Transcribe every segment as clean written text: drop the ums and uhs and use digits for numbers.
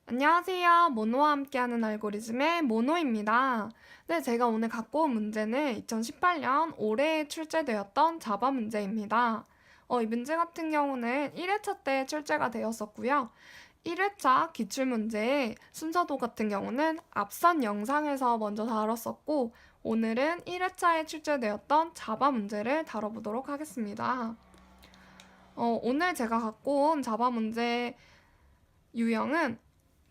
안녕하세요. 모노와 함께하는 알고리즘의 모노입니다. 네, 제가 오늘 갖고 온 문제는 2018년 올해에 출제되었던 자바 문제입니다. 이 문제 같은 경우는 1회차 때 출제가 되었었고요. 1회차 기출문제의 순서도 같은 경우는 앞선 영상에서 먼저 다뤘었고, 오늘은 1회차에 출제되었던 자바 문제를 다뤄보도록 하겠습니다. 오늘 제가 갖고 온 자바 문제 유형은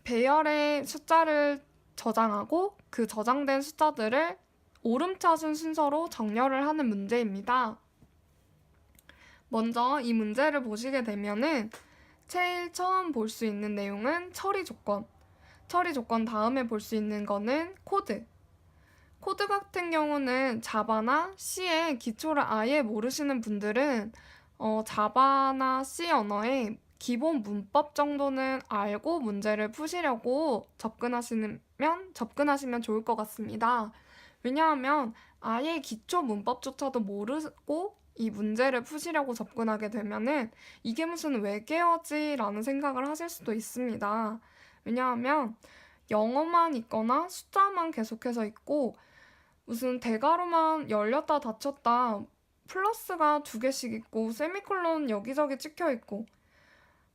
배열의 숫자를 저장하고 그 저장된 숫자들을 오름차순 순서로 정렬을 하는 문제입니다. 먼저 이 문제를 보시게 되면은 제일 처음 볼 수 있는 내용은 처리 조건. 처리 조건 다음에 볼 수 있는 거는 코드. 코드 같은 경우는 자바나 C의 기초를 아예 모르시는 분들은 자바나 C 언어의 기본 문법 정도는 알고 문제를 푸시려고 접근하시면 좋을 것 같습니다. 왜냐하면 아예 기초 문법조차도 모르고 이 문제를 푸시려고 접근하게 되면은 이게 무슨 외계어지라는 생각을 하실 수도 있습니다. 왜냐하면 영어만 있거나 숫자만 계속해서 있고 무슨 대괄호만 열렸다 닫혔다 플러스가 두 개씩 있고 세미콜론 여기저기 찍혀 있고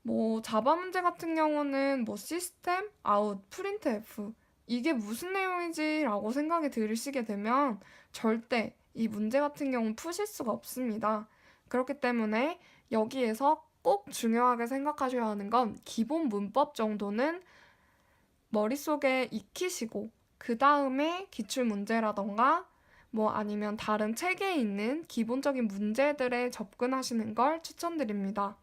뭐 자바 문제 같은 경우는 뭐 시스템, 아웃, 프린트 F 이게 무슨 내용이지 라고 생각이 들으시게 되면 절대 이 문제 같은 경우는 푸실 수가 없습니다. 그렇기 때문에 여기에서 꼭 중요하게 생각하셔야 하는 건 기본 문법 정도는 머릿속에 익히시고 그 다음에 기출 문제라던가 뭐 아니면 다른 책에 있는 기본적인 문제들에 접근하시는 걸 추천드립니다.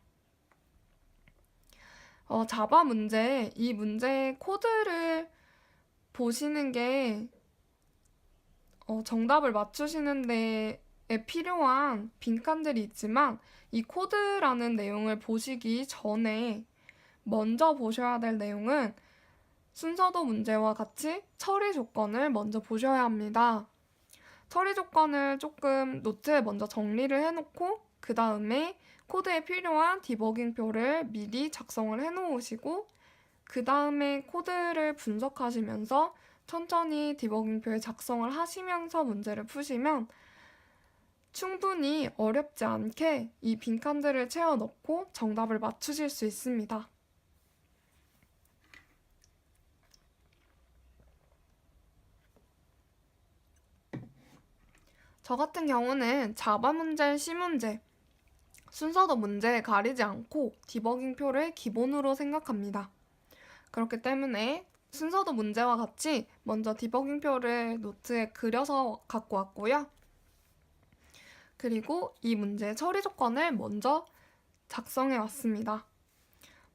자바 문제, 이 문제의 코드를 보시는 게 정답을 맞추시는 데에 필요한 빈칸들이 있지만 이 코드라는 내용을 보시기 전에 먼저 보셔야 될 내용은 순서도 문제와 같이 처리 조건을 먼저 보셔야 합니다. 처리 조건을 조금 노트에 먼저 정리를 해놓고 그 다음에 코드에 필요한 디버깅표를 미리 작성을 해놓으시고 그 다음에 코드를 분석하시면서 천천히 디버깅표에 작성을 하시면서 문제를 푸시면 충분히 어렵지 않게 이 빈칸들을 채워 넣고 정답을 맞추실 수 있습니다. 저 같은 경우는 자바 문제, C 문제, 순서도 문제에 가리지 않고 디버깅표를 기본으로 생각합니다. 그렇기 때문에 순서도 문제와 같이 먼저 디버깅표를 노트에 그려서 갖고 왔고요. 그리고 이 문제의 처리 조건을 먼저 작성해 왔습니다.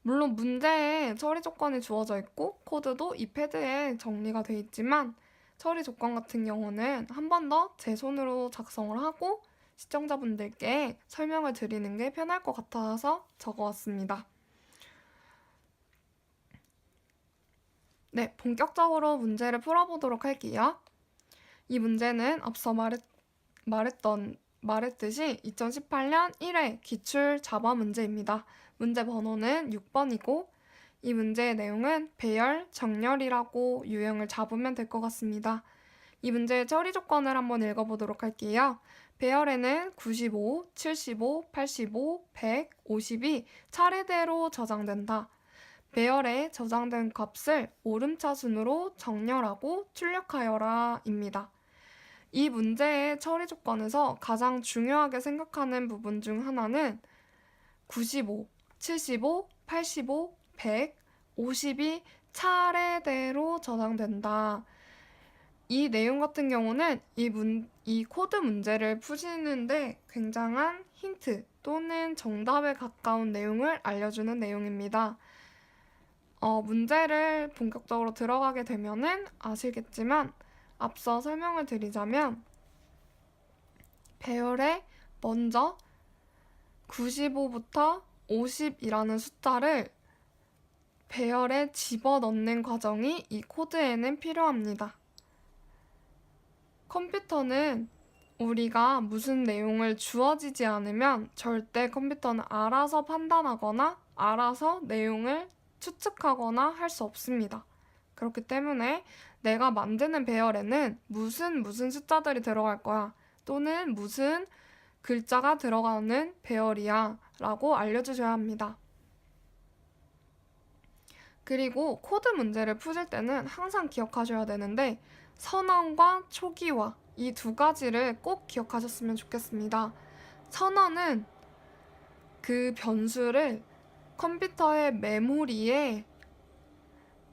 물론 문제에 처리 조건이 주어져 있고 코드도 이 패드에 정리가 되어 있지만 처리 조건 같은 경우는 한 번 더 제 손으로 작성을 하고 시청자분들께 설명을 드리는 게 편할 것 같아서 적어왔습니다. 네, 본격적으로 문제를 풀어보도록 할게요. 이 문제는 앞서 말했듯이 2018년 1회 기출 자바 문제입니다. 문제 번호는 6번이고 이 문제의 내용은 배열, 정렬이라고 유형을 잡으면 될 것 같습니다. 이 문제의 처리 조건을 한번 읽어보도록 할게요. 배열에는 95, 75, 85, 100, 50이 차례대로 저장된다. 배열에 저장된 값을 오름차순으로 정렬하고 출력하여라 입니다. 이 문제의 처리 조건에서 가장 중요하게 생각하는 부분 중 하나는 95, 75, 85, 100, 50이 차례대로 저장된다. 이 내용 같은 경우는 이 코드 문제를 푸시는데 굉장한 힌트 또는 정답에 가까운 내용을 알려주는 내용입니다. 문제를 본격적으로 들어가게 되면은 아시겠지만 앞서 설명을 드리자면 배열에 먼저 95부터 50이라는 숫자를 배열에 집어넣는 과정이 이 코드에는 필요합니다. 컴퓨터는 우리가 무슨 내용을 주어지지 않으면 절대 컴퓨터는 알아서 판단하거나 알아서 내용을 추측하거나 할 수 없습니다. 그렇기 때문에 내가 만드는 배열에는 무슨 숫자들이 들어갈 거야 또는 무슨 글자가 들어가는 배열이야 라고 알려주셔야 합니다. 그리고 코드 문제를 푸실 때는 항상 기억하셔야 되는데 선언과 초기화 이 두 가지를 꼭 기억하셨으면 좋겠습니다. 선언은 그 변수를 컴퓨터의 메모리에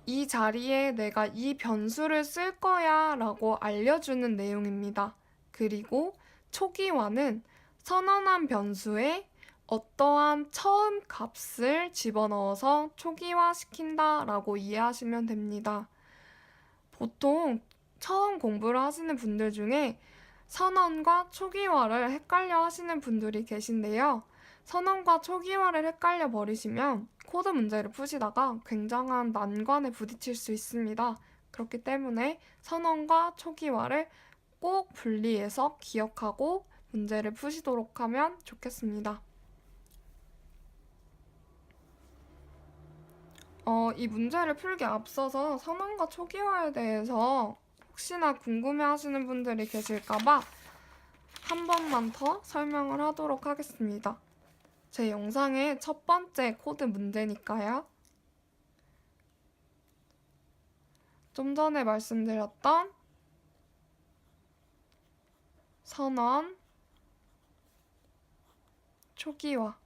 이 자리에 내가 이 변수를 쓸 거야 라고 알려주는 내용입니다. 그리고 초기화는 선언한 변수에 어떠한 처음 값을 집어넣어서 초기화 시킨다 라고 이해하시면 됩니다. 보통 처음 공부를 하시는 분들 중에 선언과 초기화를 헷갈려 하시는 분들이 계신데요. 선언과 초기화를 헷갈려 버리시면 코드 문제를 푸시다가 굉장한 난관에 부딪힐 수 있습니다. 그렇기 때문에 선언과 초기화를 꼭 분리해서 기억하고 문제를 푸시도록 하면 좋겠습니다. 이 문제를 풀기 앞서서 선언과 초기화에 대해서 혹시나 궁금해 하시는 분들이 계실까봐 한 번만 더 설명을 하도록 하겠습니다. 제 영상의 첫 번째 코드 문제니까요. 좀 전에 말씀드렸던 선언, 초기화.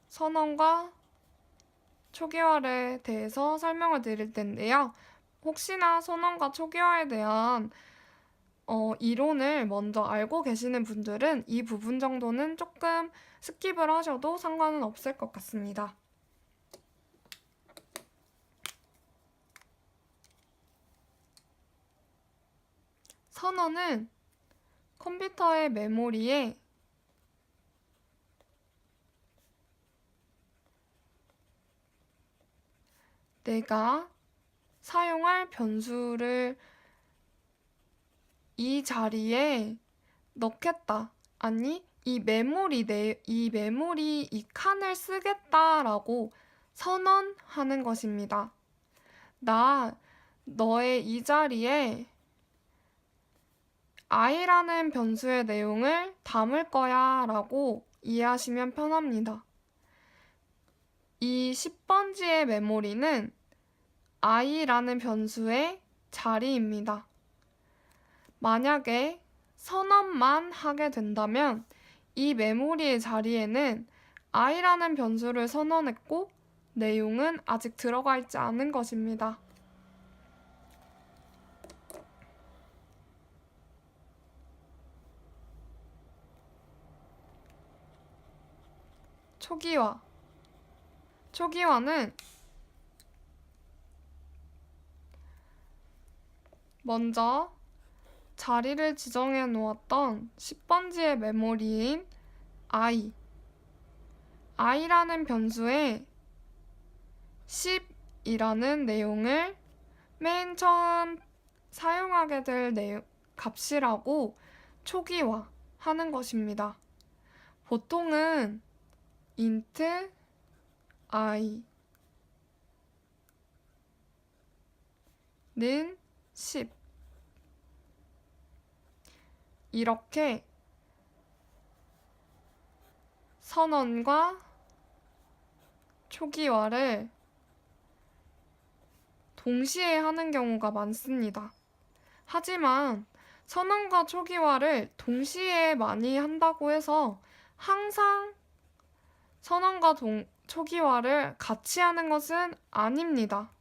선언과 초기화에 대해서 설명을 드릴 텐데요. 혹시나 선언과 초기화에 대한 이론을 먼저 알고 계시는 분들은 이 부분 정도는 조금 스킵을 하셔도 상관은 없을 것 같습니다. 선언은 컴퓨터의 메모리에 내가 사용할 변수를 이 자리에 넣겠다. 아니, 이 메모리 이 칸을 쓰겠다라고 선언하는 것입니다. 너의 이 자리에 i라는 변수의 내용을 담을 거야 라고 이해하시면 편합니다. 이 10번지의 메모리는 i라는 변수의 자리입니다. 만약에 선언만 하게 된다면 이 메모리의 자리에는 i라는 변수를 선언했고 내용은 아직 들어가 있지 않은 것입니다. 초기화는 먼저 자리를 지정해 놓았던 10번지의 메모리인 i라는 변수에 10이라는 내용을 맨 처음 사용하게 될 값이라고 초기화하는 것입니다. 보통은 int i는 10 이렇게 선언과 초기화를 동시에 하는 경우가 많습니다. 하지만 선언과 초기화를 동시에 많이 한다고 해서 항상 선언과 초기화를 같이 하는 것은 아닙니다.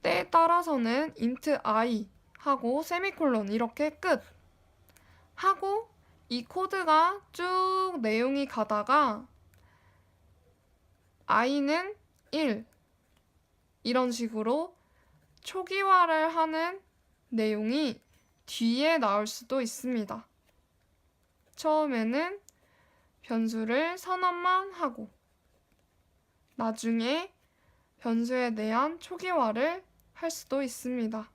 때에 따라서는 int i 하고 세미콜론 이렇게 끝 하고 이 코드가 쭉 내용이 가다가 i는 1 이런 식으로 초기화를 하는 내용이 뒤에 나올 수도 있습니다. 처음에는 변수를 선언만 하고 나중에 변수에 대한 초기화를 할 수도 있습니다.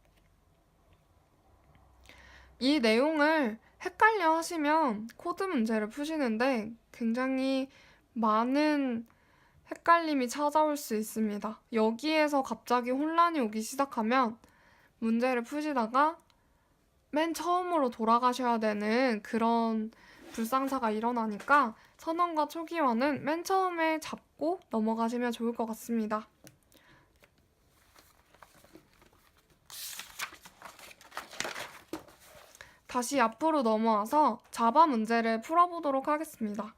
이 내용을 헷갈려 하시면 코드 문제를 푸시는데 굉장히 많은 헷갈림이 찾아올 수 있습니다. 여기에서 갑자기 혼란이 오기 시작하면 문제를 푸시다가 맨 처음으로 돌아가셔야 되는 그런 불상사가 일어나니까 선언과 초기화는 맨 처음에 잡고 넘어가시면 좋을 것 같습니다. 다시 앞으로 넘어와서 자바 문제를 풀어보도록 하겠습니다.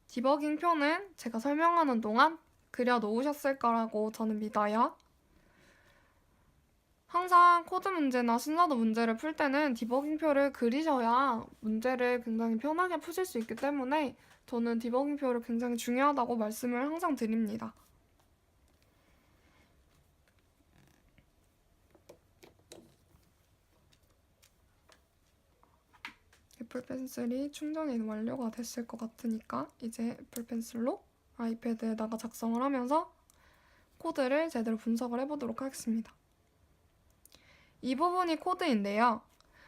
디버깅 표는 제가 설명하는 동안 그려놓으셨을 거라고 저는 믿어요. 항상 코드 문제나 순서도 문제를 풀 때는 디버깅 표를 그리셔야 문제를 굉장히 편하게 푸실 수 있기 때문에 저는 디버깅 표를 굉장히 중요하다고 말씀을 항상 드립니다. 애플펜슬이 충전이 완료가 됐을 것 같으니까 이제 애플펜슬로 아이패드에다가 작성을 하면서 코드를 제대로 분석을 해보도록 하겠습니다. 이 부분이 코드인데요.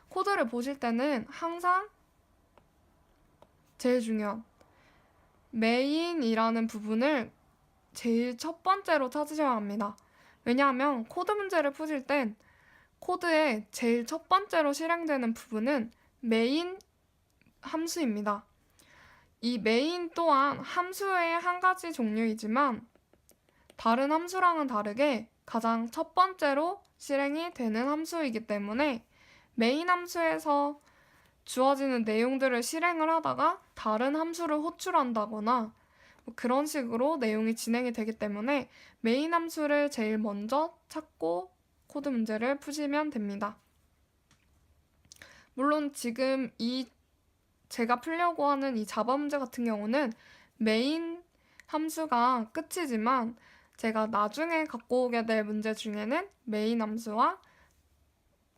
코드를 보실 때는 항상 제일 중요한 메인이라는 부분을 제일 첫 번째로 찾으셔야 합니다. 왜냐하면 코드 문제를 푸실 땐 코드의 제일 첫 번째로 실행되는 부분은 메인 함수입니다. 이 메인 또한 함수의 한 가지 종류이지만 다른 함수랑은 다르게 가장 첫 번째로 실행이 되는 함수이기 때문에 메인 함수에서 주어지는 내용들을 실행을 하다가 다른 함수를 호출한다거나 그런 식으로 내용이 진행이 되기 때문에 메인 함수를 제일 먼저 찾고 코드 문제를 푸시면 됩니다. 물론 지금 제가 풀려고 하는 이 자바 문제 같은 경우는 메인 함수가 끝이지만 제가 나중에 갖고 오게 될 문제 중에는 메인 함수와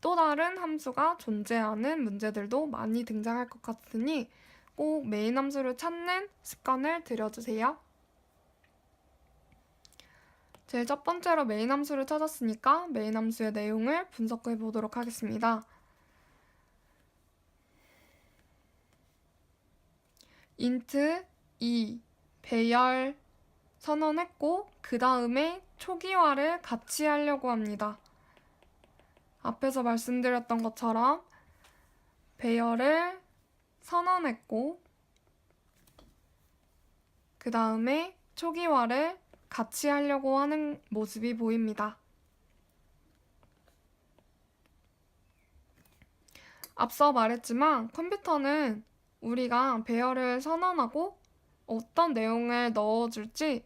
또 다른 함수가 존재하는 문제들도 많이 등장할 것 같으니 꼭 메인 함수를 찾는 습관을 들여주세요. 제일 첫 번째로 메인 함수를 찾았으니까 메인 함수의 내용을 분석해 보도록 하겠습니다. int 2 배열 선언했고 그 다음에 초기화를 같이 하려고 합니다. 앞에서 말씀드렸던 것처럼 배열을 선언했고 그 다음에 초기화를 같이 하려고 하는 모습이 보입니다. 앞서 말했지만 컴퓨터는 우리가 배열을 선언하고 어떤 내용을 넣어줄지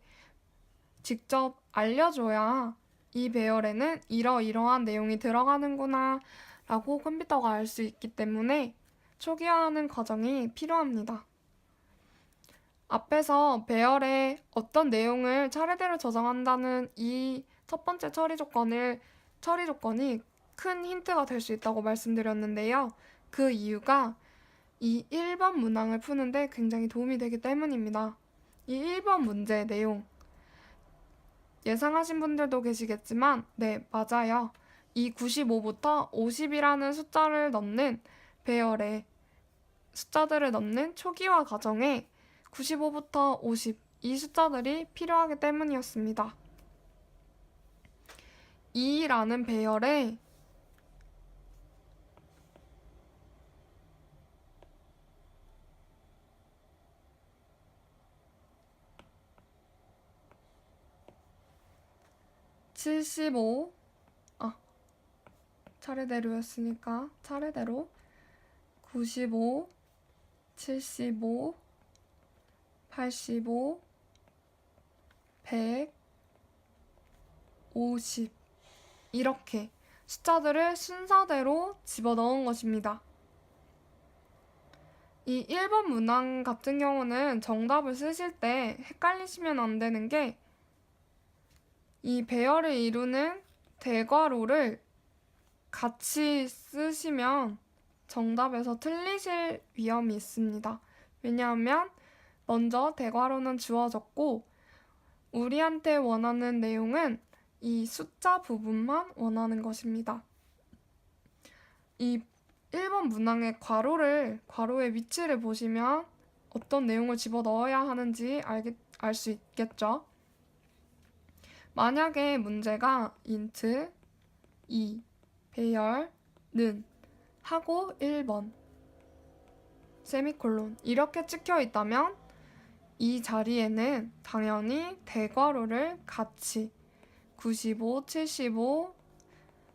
직접 알려줘야 이 배열에는 이러이러한 내용이 들어가는구나 라고 컴퓨터가 알 수 있기 때문에 초기화하는 과정이 필요합니다. 앞에서 배열에 어떤 내용을 차례대로 저장한다는 이 첫 번째 처리 조건이 큰 힌트가 될 수 있다고 말씀드렸는데요. 그 이유가 이 1번 문항을 푸는데 굉장히 도움이 되기 때문입니다. 이 1번 문제 내용 예상하신 분들도 계시겠지만 네, 맞아요. 이 95부터 50이라는 숫자를 넣는 배열에 숫자들을 넣는 초기화 과정에 95부터 50 이 숫자들이 필요하기 때문이었습니다. 2라는 배열에 차례대로였으니까 차례대로 95, 75, 85, 100, 50 이렇게 숫자들을 순서대로 집어넣은 것입니다. 이 1번 문항 같은 경우는 정답을 쓰실 때 헷갈리시면 안 되는 게 이 배열을 이루는 대괄호를 같이 쓰시면 정답에서 틀리실 위험이 있습니다. 왜냐하면 먼저 대괄호는 주어졌고 우리한테 원하는 내용은 이 숫자 부분만 원하는 것입니다. 이 1번 문항의 괄호의 위치를 보시면 어떤 내용을 집어넣어야 하는지 알 수 있겠죠? 만약에 문제가 int 2 배열는 하고 1번 세미콜론 이렇게 찍혀 있다면 이 자리에는 당연히 대괄호를 같이 95, 75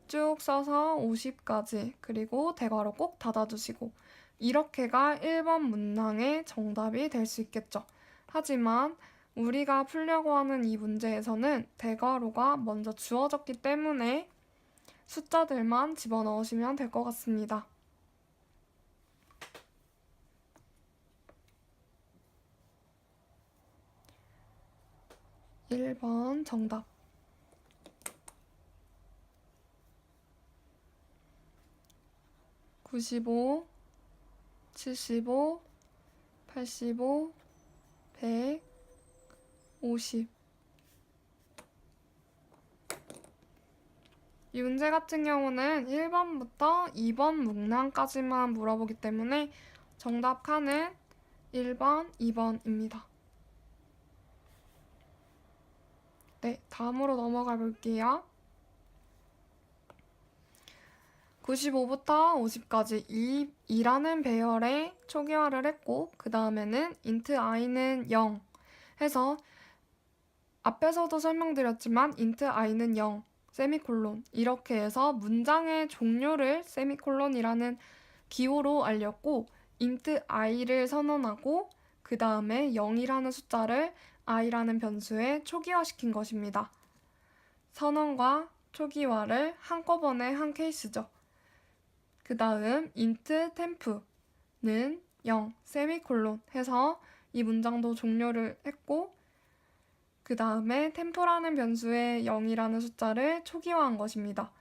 쭉 써서 50까지 그리고 대괄호 꼭 닫아주시고 이렇게가 1번 문항의 정답이 될 수 있겠죠. 하지만 우리가 풀려고 하는 이 문제에서는 대괄호가 먼저 주어졌기 때문에 숫자들만 집어넣으시면 될 것 같습니다. 1번 정답. 95, 75, 85, 100, 50. 이 문제 같은 경우는 1번부터 2번 문항까지만 물어보기 때문에 정답 칸은 1번, 2번입니다. 네, 다음으로 넘어가 볼게요. 95부터 50까지 2라는 배열에 초기화를 했고 그 다음에는 int i는 0 해서 앞에서도 설명드렸지만 int i는 0 세미콜론 이렇게 해서 문장의 종료를 세미콜론이라는 기호로 알렸고 int i를 선언하고 그 다음에 0이라는 숫자를 i라는 변수에 초기화시킨 것입니다. 선언과 초기화를 한꺼번에 한 케이스죠. 그 다음 int temp는 0 세미콜론 해서 이 문장도 종료를 했고 그 다음에 tempo라는 변수에 0이라는 숫자를 초기화한 것입니다.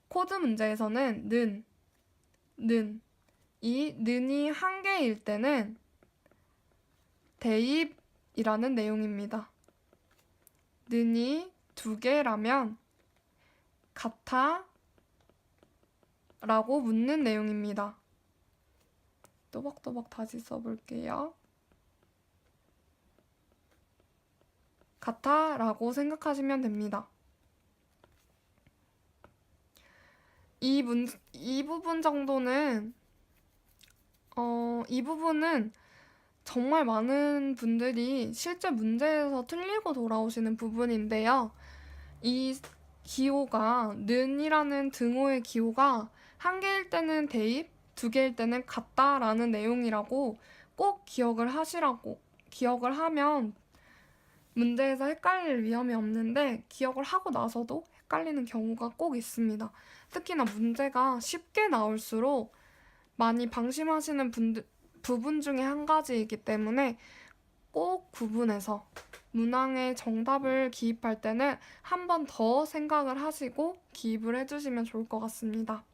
코드 문제에서는 이 는이 한 개일 때는 대입이라는 내용입니다. 는이 두 개라면 같아 라고 묻는 내용입니다. 또박또박 다시 써볼게요. 같아 라고 생각하시면 됩니다. 이 부분 정도는 이 부분은 정말 많은 분들이 실제 문제에서 틀리고 돌아오시는 부분인데요. 이 기호가 는이라는 등호의 기호가 한 개일 때는 대입, 두 개일 때는 같다라는 내용이라고 꼭 기억을 하면 문제에서 헷갈릴 위험이 없는데 기억을 하고 나서도 헷갈리는 경우가 꼭 있습니다. 특히나 문제가 쉽게 나올수록 많이 방심하시는 부분 중에 한 가지이기 때문에 꼭 구분해서 문항의 정답을 기입할 때는 한 번 더 생각을 하시고 기입을 해주시면 좋을 것 같습니다.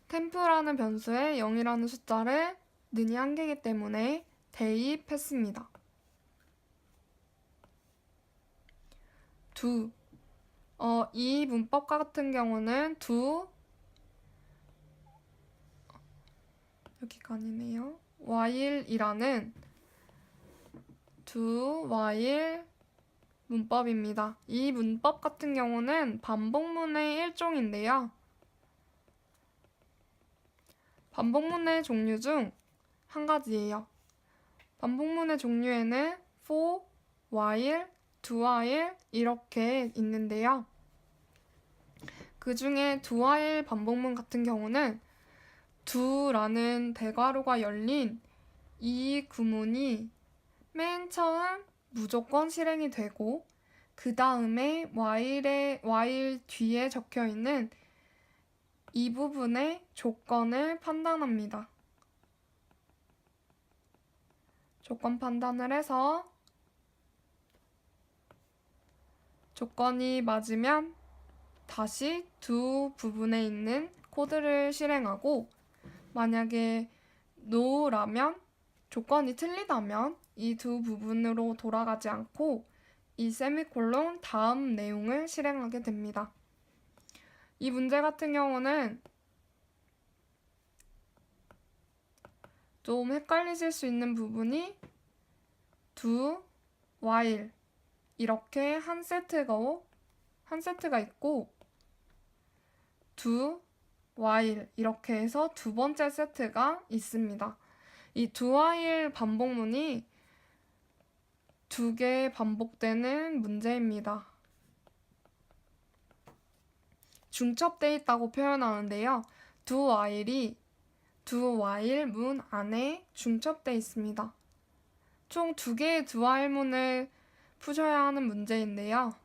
템프라는 변수에 0이라는 숫자를 는이 한 개이기 때문에 대입했습니다. 이 문법 같은 경우는 여기가 아니네요. while이라는 while 문법입니다. 이 문법 같은 경우는 반복문의 일종인데요. 반복문의 종류 중 한 가지예요. 반복문의 종류에는 for, while, do while 이렇게 있는데요. 그 중에 do while 반복문 같은 경우는 do라는 대괄호가 열린 이 구문이 맨 처음 무조건 실행이 되고 그 다음에 while 뒤에 적혀 있는 이 부분의 조건을 판단합니다. 조건 판단을 해서 조건이 맞으면 다시 do 부분에 있는 코드를 실행하고 만약에 no라면 조건이 틀리다면 이 두 부분으로 돌아가지 않고 이 세미콜론 다음 내용을 실행하게 됩니다. 이 문제 같은 경우는 좀 헷갈리실 수 있는 부분이 do, while 이렇게 한 세트가 있고 do, while 이렇게 해서 두 번째 세트가 있습니다. 이 do, while 반복문이 두 개 반복되는 문제입니다. 중첩돼 있다고 표현하는데요. do, while이 do, while 문 안에 중첩돼 있습니다. 총 두 개의 do, while 문을 푸셔야 하는 문제인데요.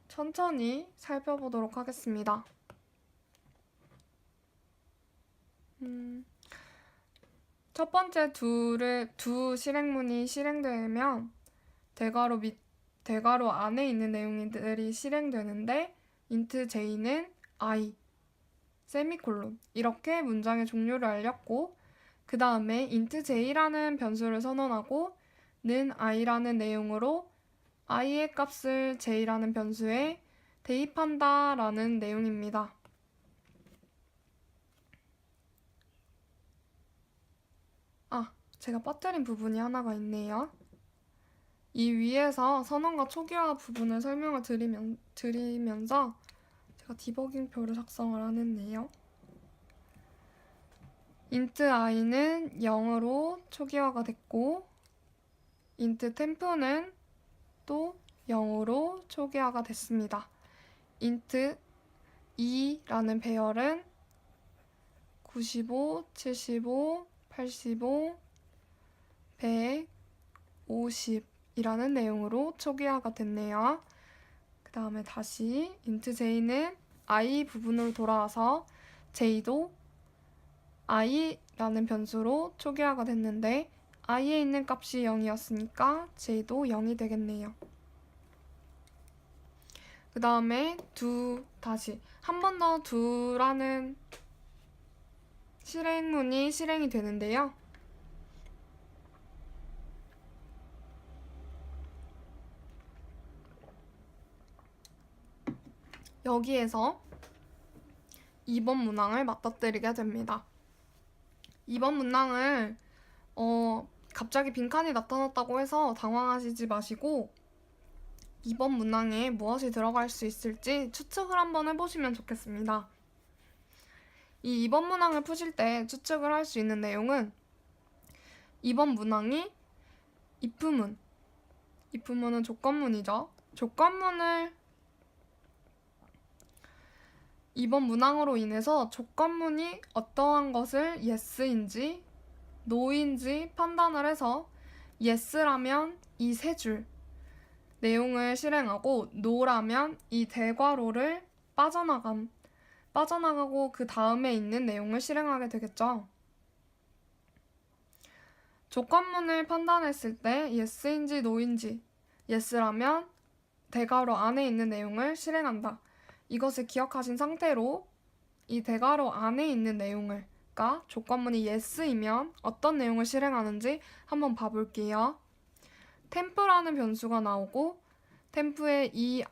천천히 살펴보도록 하겠습니다. 첫 번째 두 실행문이 실행되면 대괄호 안에 있는 내용들이 실행되는데 int j는 I, 세미콜론 이렇게 문장의 종류를 알렸고 그 다음에 int j라는 변수를 선언하고 는 i라는 내용으로 i의 값을 j라는 변수에 대입한다 라는 내용입니다. 제가 빠뜨린 부분이 하나가 있네요. 이 위에서 선언과 초기화 부분을 설명을 드리면서 제가 디버깅표를 작성을 안 했네요. int i는 0으로 초기화가 됐고 int temp는 또 0으로 초기화가 됐습니다. int 2라는 배열은 95, 75, 85, 100, 50이라는 내용으로 초기화가 됐네요. 그 다음에 다시 int j는 i 부분으로 돌아와서 j도 i라는 변수로 초기화가 됐는데 i에 있는 값이 0이었으니까 j도 0이 되겠네요. 그 다음에 다시 한 번 더 do라는 실행문이 실행이 되는데요. 여기에서 2번 문항을 맞닥뜨리게 됩니다. 2번 문항을 갑자기 빈칸이 나타났다고 해서 당황하시지 마시고 2번 문항에 무엇이 들어갈 수 있을지 추측을 한번 해보시면 좋겠습니다. 이 2번 문항을 푸실 때 추측을 할 수 있는 내용은 2번 문항이 if문은 조건문이죠. 조건문을 2번 문항으로 인해서 조건문이 어떠한 것을 yes인지 no인지 판단을 해서 yes라면 이 세 줄 내용을 실행하고 no라면 이 대괄호를 빠져나가고 그 다음에 있는 내용을 실행하게 되겠죠. 조건문을 판단했을 때 yes인지 no인지 yes라면 대괄호 안에 있는 내용을 실행한다. 이것을 기억하신 상태로 이 대괄호 안에 있는 내용을 조건문이 yes이면 어떤 내용을 실행하는지 한번 봐볼게요. temp라는 변수가 나오고 temp의 이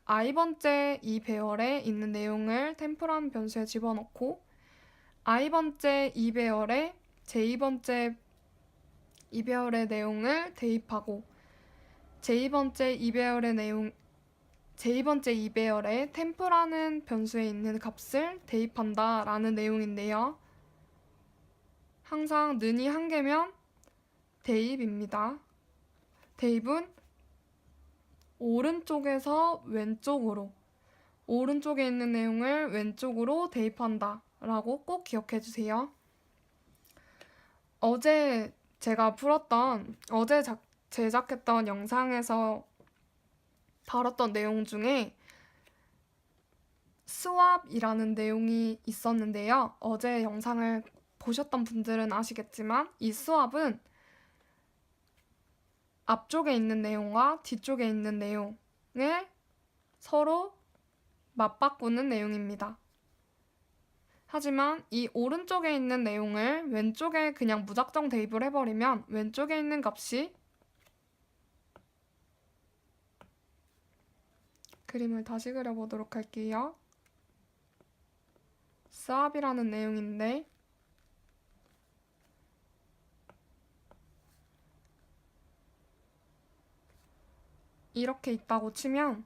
i번째 이 배열에 있는 내용을 temp라는 변수에 집어넣고 i번째 이 배열에 j번째 이 배열의 내용을 대입하고 j번째 이 배열에 temp라는 변수에 있는 값을 대입한다 라는 내용인데요. 항상 는이 한 개면 대입입니다. 대입은 오른쪽에서 왼쪽으로, 오른쪽에 있는 내용을 왼쪽으로 대입한다 라고 꼭 기억해 주세요. 어제 제작했던 영상에서 다뤘던 내용 중에 swap이라는 내용이 있었는데요. 어제 영상을 보셨던 분들은 아시겠지만 이 swap은 앞쪽에 있는 내용과 뒤쪽에 있는 내용을 서로 맞바꾸는 내용입니다. 하지만 이 오른쪽에 있는 내용을 왼쪽에 그냥 무작정 대입을 해버리면 왼쪽에 있는 값이 그림을 다시 그려보도록 할게요. 스왑이라는 내용인데 이렇게 있다고 치면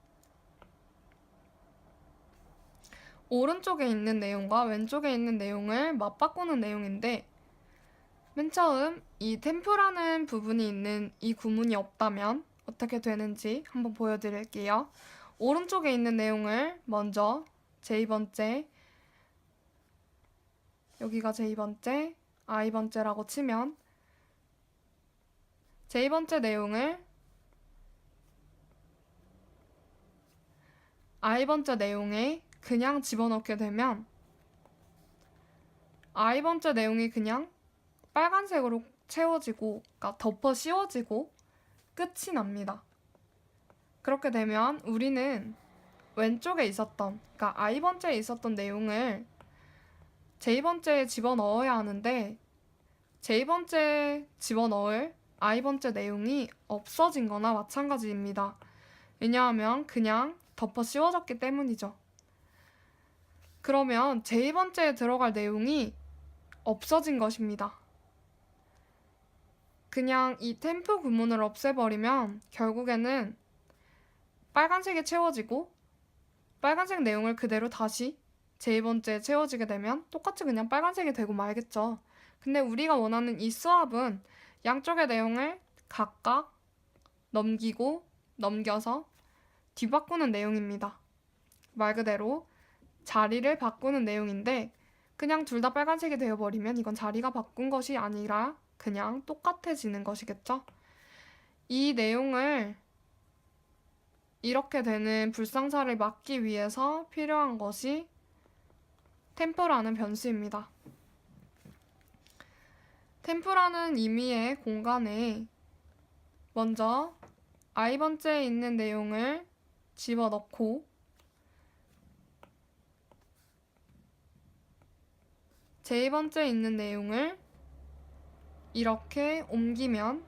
오른쪽에 있는 내용과 왼쪽에 있는 내용을 맞바꾸는 내용인데 맨 처음 이 템프라는 부분이 있는 이 구문이 없다면 어떻게 되는지 한번 보여드릴게요. 오른쪽에 있는 내용을 먼저 제2번째, 여기가 제2번째, i번째라고 치면 제2번째 내용을 i번째 내용에 그냥 집어넣게 되면 i번째 내용이 그냥 빨간색으로 채워지고, 그러니까 덮어 씌워지고 끝이 납니다. 그렇게 되면 우리는 왼쪽에 있었던, 그러니까 i번째에 있었던 내용을 j2번째에 집어넣어야 하는데 j2번째에 집어넣을 i번째 내용이 없어진 거나 마찬가지입니다. 왜냐하면 그냥 덮어 씌워졌기 때문이죠. 그러면 제2번째에 들어갈 내용이 없어진 것입니다. 그냥 이 템프 구문을 없애버리면 결국에는 빨간색이 채워지고 빨간색 내용을 그대로 다시 제2번째에 채워지게 되면 똑같이 그냥 빨간색이 되고 말겠죠. 근데 우리가 원하는 이 스왑은 양쪽의 내용을 각각 넘기고 넘겨서 뒤바꾸는 내용입니다. 말 그대로 자리를 바꾸는 내용인데 그냥 둘 다 빨간색이 되어버리면 이건 자리가 바꾼 것이 아니라 그냥 똑같아지는 것이겠죠. 이 내용을 이렇게 되는 불상사를 막기 위해서 필요한 것이 템프라는 변수입니다. 템프라는 의미의 공간에 먼저 i번째에 있는 내용을 집어넣고 j2번째에 있는 내용을 이렇게 옮기면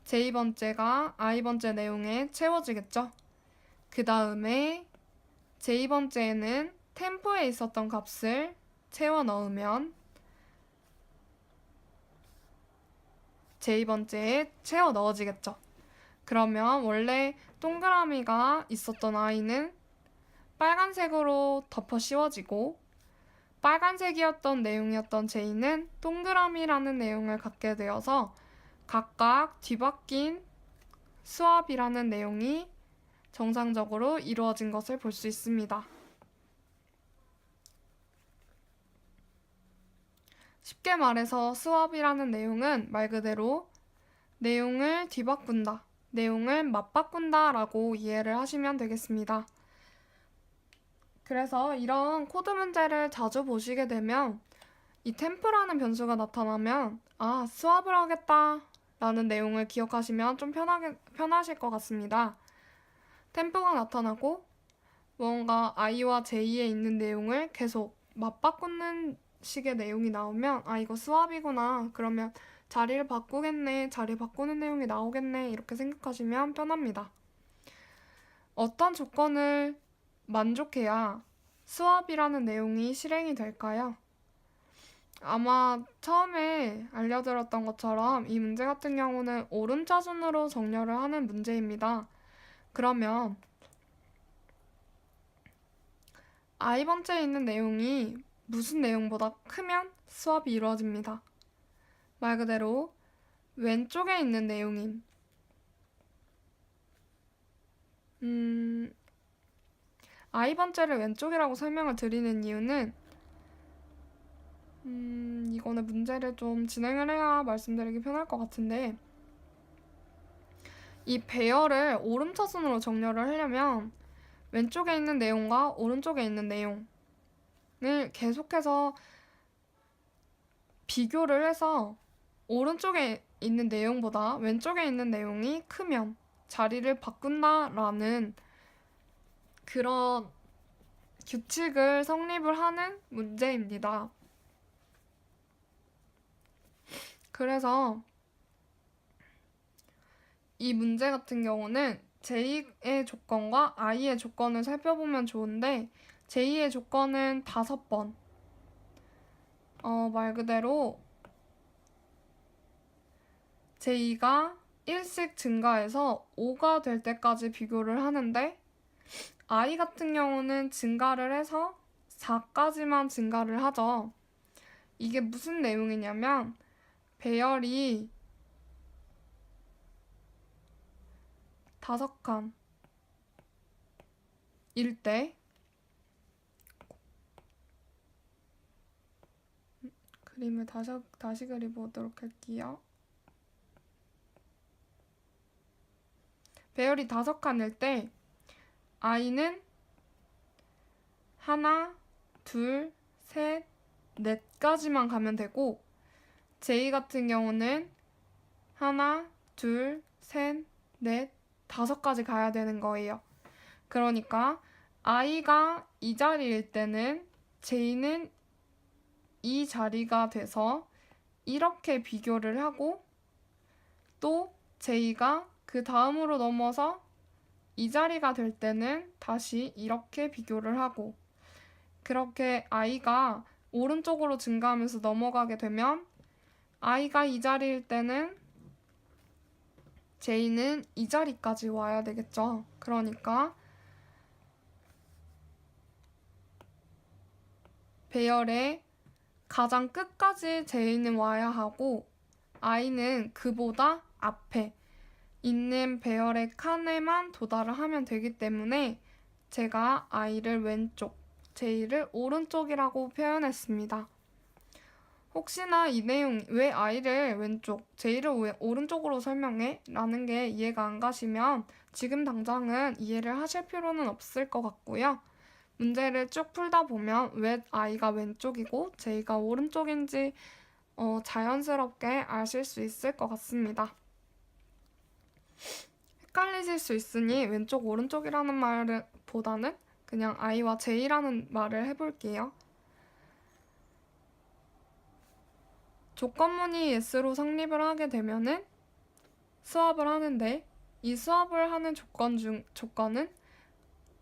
j2번째가 i번째 내용에 채워지겠죠. 그 다음에 j2번째에는 템포에 있었던 값을 채워 넣으면 j2번째에 채워 넣어지겠죠. 그러면 원래 동그라미가 있었던 i는 빨간색으로 덮어 씌워지고 빨간색이었던 내용이었던 j는 동그라미라는 내용을 갖게 되어서 각각 뒤바뀐 스왑이라는 내용이 정상적으로 이루어진 것을 볼 수 있습니다. 쉽게 말해서 스왑이라는 내용은 말 그대로 내용을 뒤바꾼다, 내용을 맞바꾼다 라고 이해를 하시면 되겠습니다. 그래서 이런 코드 문제를 자주 보시게 되면 이 템프라는 변수가 나타나면 아, 스왑을 하겠다 라는 내용을 기억하시면 좀 편하실 것 같습니다. 템프가 나타나고 뭔가 i와 j에 있는 내용을 계속 맞바꾸는 식의 내용이 나오면 아, 이거 스왑이구나. 그러면 자리를 바꾸겠네. 자리 바꾸는 내용이 나오겠네. 이렇게 생각하시면 편합니다. 어떤 조건을 만족해야 스왑이라는 내용이 실행이 될까요? 아마 처음에 알려드렸던 것처럼 이 문제 같은 경우는 오름차순으로 정렬을 하는 문제입니다. 그러면 i번째에 있는 내용이 무슨 내용보다 크면 스왑이 이루어집니다. 말 그대로 왼쪽에 있는 내용인 i번째를 왼쪽이라고 설명을 드리는 이유는 이거는 문제를 좀 진행을 해야 말씀드리기 편할 것 같은데 이 배열을 오름차순으로 정렬을 하려면 왼쪽에 있는 내용과 오른쪽에 있는 내용을 계속해서 비교를 해서 오른쪽에 있는 내용보다 왼쪽에 있는 내용이 크면 자리를 바꾼다라는 그런 규칙을 성립을 하는 문제입니다. 그래서 이 문제 같은 경우는 제2의 조건과 i의 조건을 살펴보면 좋은데 제2의 조건은 5번. 말 그대로 제2가 1씩 증가해서 5가 될 때까지 비교를 하는데 i 같은 경우는 증가를 해서 4까지만 증가를 하죠. 이게 무슨 내용이냐면 배열이 5칸일 때 그림을 다시 그려보도록 할게요. 배열이 5칸일 때 i는 하나, 둘, 셋, 넷까지만 가면 되고 j 같은 경우는 하나, 둘, 셋, 넷, 5까지 가야 되는 거예요. 그러니까 i가 이 자리일 때는 j는 이 자리가 돼서 이렇게 비교를 하고 또 j가 그 다음으로 넘어서 이 자리가 될 때는 다시 이렇게 비교를 하고 그렇게 i가 오른쪽으로 증가하면서 넘어가게 되면 i가 이 자리일 때는 j는 이 자리까지 와야 되겠죠. 그러니까 배열의 가장 끝까지 j는 와야 하고 i는 그보다 앞에 있는 배열의 칸에만 도달을 하면 되기 때문에 제가 i를 왼쪽, j를 오른쪽이라고 표현했습니다. 혹시나 이 내용 왜 i를 왼쪽, j를 왜 오른쪽으로 설명해? 라는 게 이해가 안 가시면 지금 당장은 이해를 하실 필요는 없을 것 같고요. 문제를 쭉 풀다 보면 왜 i가 왼쪽이고 j가 오른쪽인지 자연스럽게 아실 수 있을 것 같습니다. 헷갈리실 수 있으니 왼쪽 오른쪽이라는 말보다는 그냥 i와 j라는 말을 해볼게요. 조건문이 yes로 성립을 하게 되면은 수합을 하는데 이 수합을 하는 조건은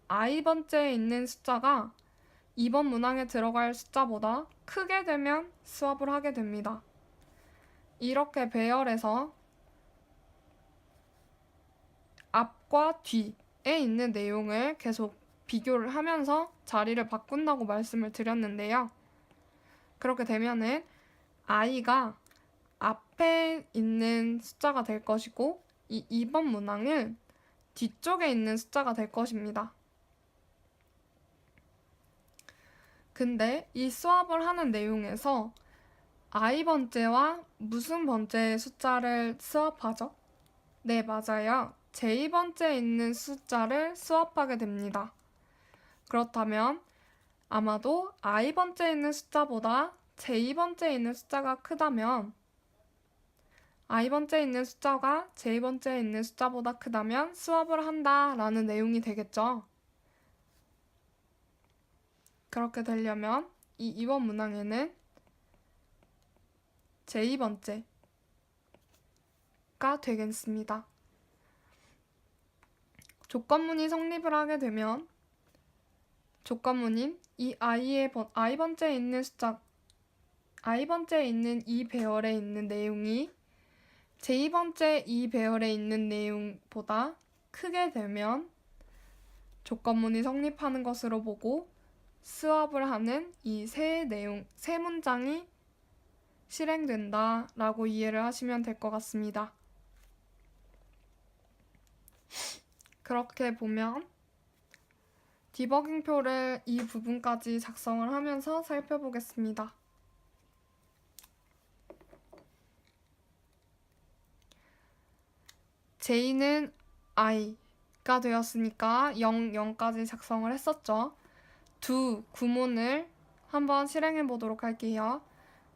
i번째에 있는 숫자가 2번 문항에 들어갈 숫자보다 크게 되면 수합을 하게 됩니다. 이렇게 배열에서 앞과 뒤에 있는 내용을 계속 비교를 하면서 자리를 바꾼다고 말씀을 드렸는데요. 그렇게 되면은 i가 앞에 있는 숫자가 될 것이고 이 2번 문항은 뒤쪽에 있는 숫자가 될 것입니다. 근데 이 수합을 하는 내용에서 i번째와 무슨 번째의 숫자를 수합하죠? 네, 맞아요. j 번째에 있는 숫자를 수합하게 됩니다. 그렇다면 아마도 i번째에 있는 숫자보다 j번째에 있는 숫자가 크다면 i번째에 있는 숫자가 j번째에 있는 숫자보다 크다면 수합을 한다라는 내용이 되겠죠. 그렇게 되려면 이 2번 문항에는 j2번째가 되겠습니다. 조건문이 성립을 하게 되면 조건문인 이 i번째에 있는 숫자 i번째에 있는 이 배열에 있는 내용이 j2번째 이 배열에 있는 내용보다 크게 되면 조건문이 성립하는 것으로 보고 수합을 하는 이 세 문장이 실행된다라고 이해를 하시면 될 것 같습니다. 그렇게 보면 디버깅표를 이 부분까지 작성을 하면서 살펴보겠습니다. j는 i가 되었으니까 0, 0까지 작성을 했었죠. 두 구문을 한번 실행해 보도록 할게요.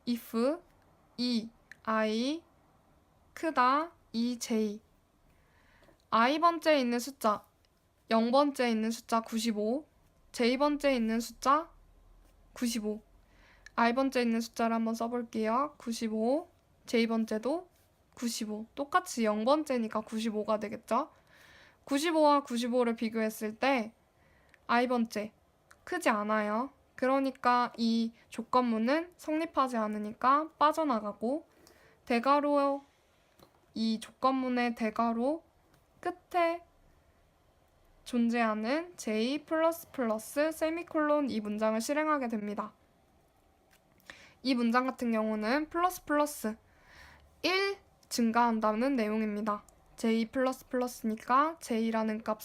if 이 i 크다 이 j i번째에 있는 숫자 0번째에 있는 숫자 95, J번째에 있는 숫자 95, I번째에 있는 숫자를 한번 써볼게요. 95, J번째도 95. 똑같이 0번째니까 95가 되겠죠? 95와 95를 비교했을 때 I번째 크지 않아요. 그러니까 이 조건문은 성립하지 않으니까 빠져나가고, 대괄호, 이 조건문의 대괄호 끝에 존재하는 J++ 세미콜론 이 문장을 실행하게 됩니다. 이 문장 같은 경우는 플러스 1 증가한다는 내용입니다. J++니까 J라는 값